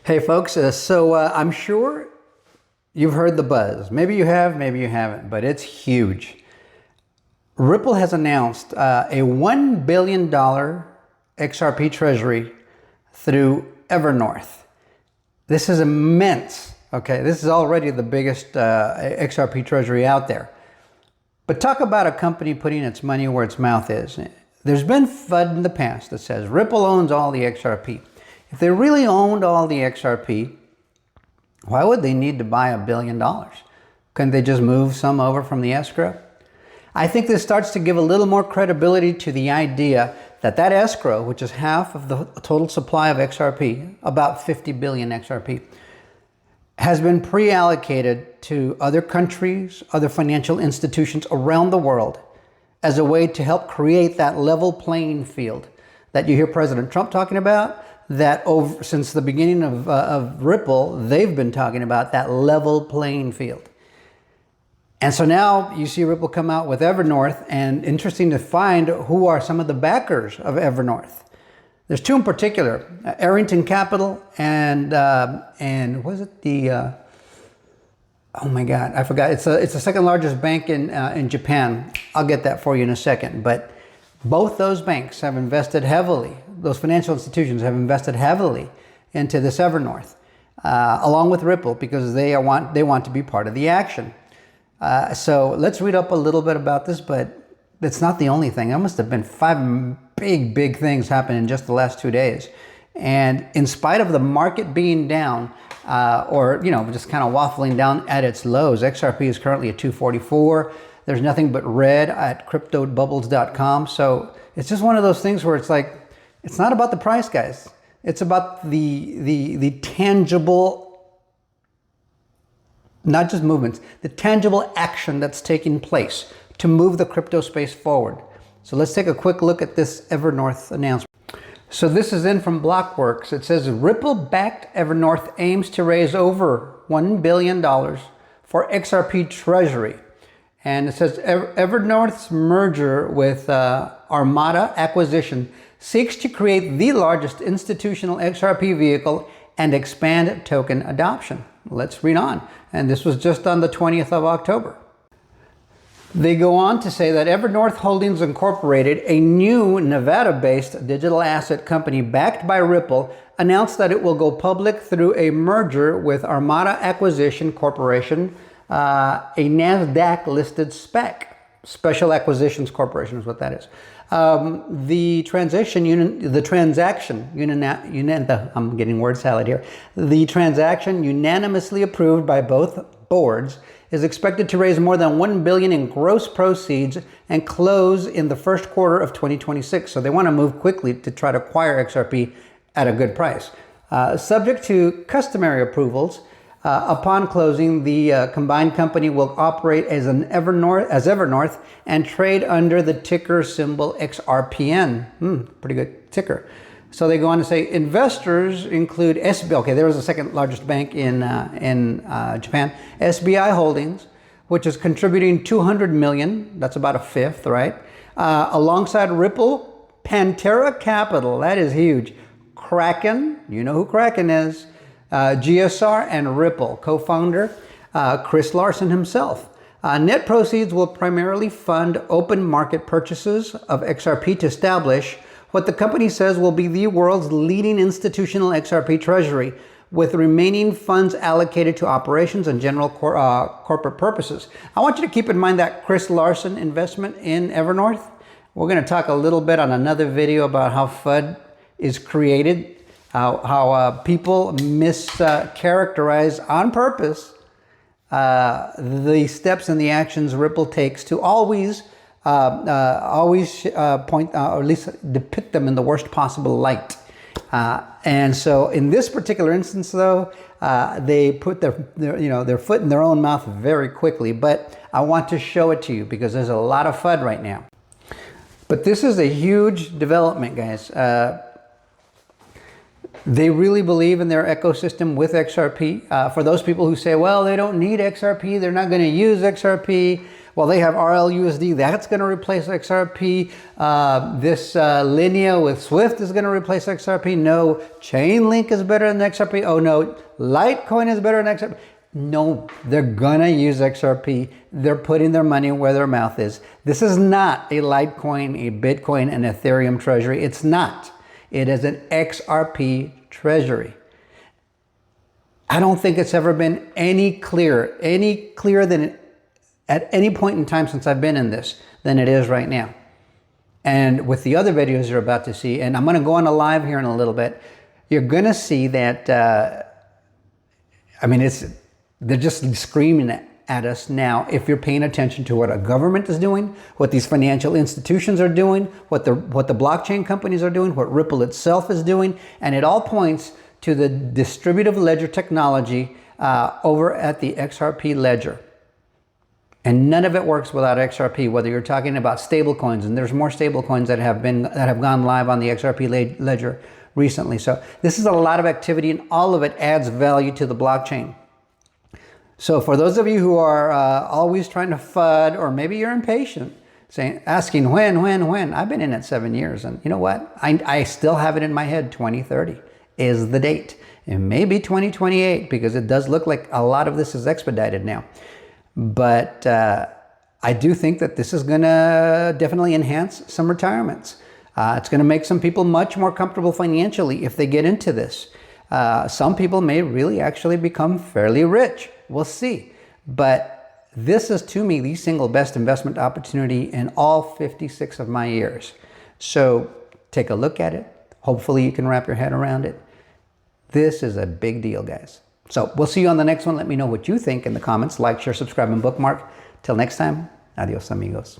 Hey folks, I'm sure you've heard the buzz. Maybe you have, maybe you haven't, but it's huge. Ripple has announced a $1 billion XRP Treasury through Evernorth. This is immense, okay? This is already the biggest XRP Treasury out there. But talk about a company putting its money where its mouth is. There's been FUD in the past that says Ripple owns all the XRP. If they really owned all the XRP, why would they need to buy $1 billion? Couldn't they just move some over from the escrow? I think this starts to give a little more credibility to the idea that that escrow, which is half of the total supply of XRP, about 50 billion XRP, has been pre-allocated to other countries, other financial institutions around the world as a way to help create that level playing field that you hear President Trump talking about, that since the beginning of Ripple, they've been talking about that level playing field. And so now you see Ripple come out with Evernorth, and interesting to find who are some of the backers of Evernorth. There's two in particular, Arrington Capital and was it the, oh my God, I forgot. It's the second largest bank in Japan. I'll get that for you in a second. But both those banks have invested heavily. Those financial institutions have invested heavily into this Evernorth, along with Ripple, because they want to be part of the action. So let's read up a little bit about this, but it's not the only thing. There must have been 5 big things happen in just the last 2 days. And in spite of the market being down, or just kind of waffling down at its lows, XRP is currently at 244. There's nothing but red at cryptobubbles.com. So it's just one of those things where it's like, it's not about the price, guys. It's about the tangible, not just movements, the tangible action that's taking place to move the crypto space forward. So let's take a quick look at this Evernorth announcement. So this is in from Blockworks. It says Ripple-backed Evernorth aims to raise over $1 billion for XRP Treasury. And it says Evernorth's merger with Armada Acquisition seeks to create the largest institutional XRP vehicle and expand token adoption. Let's read on. And this was just on the 20th of October. They go on to say that Evernorth Holdings Incorporated, a new Nevada-based digital asset company backed by Ripple, announced that it will go public through a merger with Armada Acquisition Corporation, a NASDAQ-listed SPAC. Special Acquisitions Corporation is what that is. The transaction unanimously approved by both boards is expected to raise more than $1 billion in gross proceeds and close in the first quarter of 2026. So they want to move quickly to try to acquire XRP at a good price. Subject to customary approvals, upon closing, the combined company will operate as Evernorth and trade under the ticker symbol XRPN. Pretty good ticker. So they go on to say investors include SBI. Okay, there was the second largest bank in Japan, SBI Holdings, which is contributing $200 million. That's about a fifth, right? Alongside Ripple, Pantera Capital. That is huge. Kraken. You know who Kraken is. GSR and Ripple co-founder Chris Larsen himself. Net proceeds will primarily fund open market purchases of XRP to establish what the company says will be the world's leading institutional XRP treasury, with remaining funds allocated to operations and general corporate purposes. I want you to keep in mind that Chris Larsen investment in Evernorth. We're going to talk a little bit on another video about how FUD is created, how people mischaracterize on purpose the steps and the actions Ripple takes to always point, or at least depict them in the worst possible light. And so in this particular instance, though, they put their foot in their own mouth very quickly. But I want to show it to you because there's a lot of FUD right now. But this is a huge development, guys. They really believe in their ecosystem with XRP. For those people who say, well, they don't need XRP, they're not going to use XRP. Well, they have RLUSD. That's going to replace XRP. This Linea with Swift is going to replace XRP. No, Chainlink is better than XRP. Oh, no, Litecoin is better than XRP. No, they're going to use XRP. They're putting their money where their mouth is. This is not a Litecoin, a Bitcoin, an Ethereum treasury. It's not. It is an XRP treasury. I don't think it's ever been any clearer than at any point in time since I've been in this than it is right now. And with the other videos you're about to see, and I'm going to go on a live here in a little bit, you're going to see that, they're just screaming at us now if you're paying attention to what a government is doing, what these financial institutions are doing, what the blockchain companies are doing, what Ripple itself is doing, and it all points to the distributive ledger technology over at the XRP ledger. And none of it works without XRP, whether you're talking about stable coins, and there's more stable coins that have gone live on the XRP ledger recently. So this is a lot of activity, and all of it adds value to the blockchain. So for those of you who are always trying to FUD, or maybe you're impatient, asking when, I've been in it 7 years, and you know what? I still have it in my head, 2030 is the date. It may be 2028 because it does look like a lot of this is expedited now. But I do think that this is going to definitely enhance some retirements. It's going to make some people much more comfortable financially if they get into this. Some people may really actually become fairly rich. We'll see. But this is, to me, the single best investment opportunity in all 56 of my years. So take a look at it. Hopefully you can wrap your head around it. This is a big deal, guys. So we'll see you on the next one. Let me know what you think in the comments. Like, share, subscribe, and bookmark. Till next time, adios, amigos.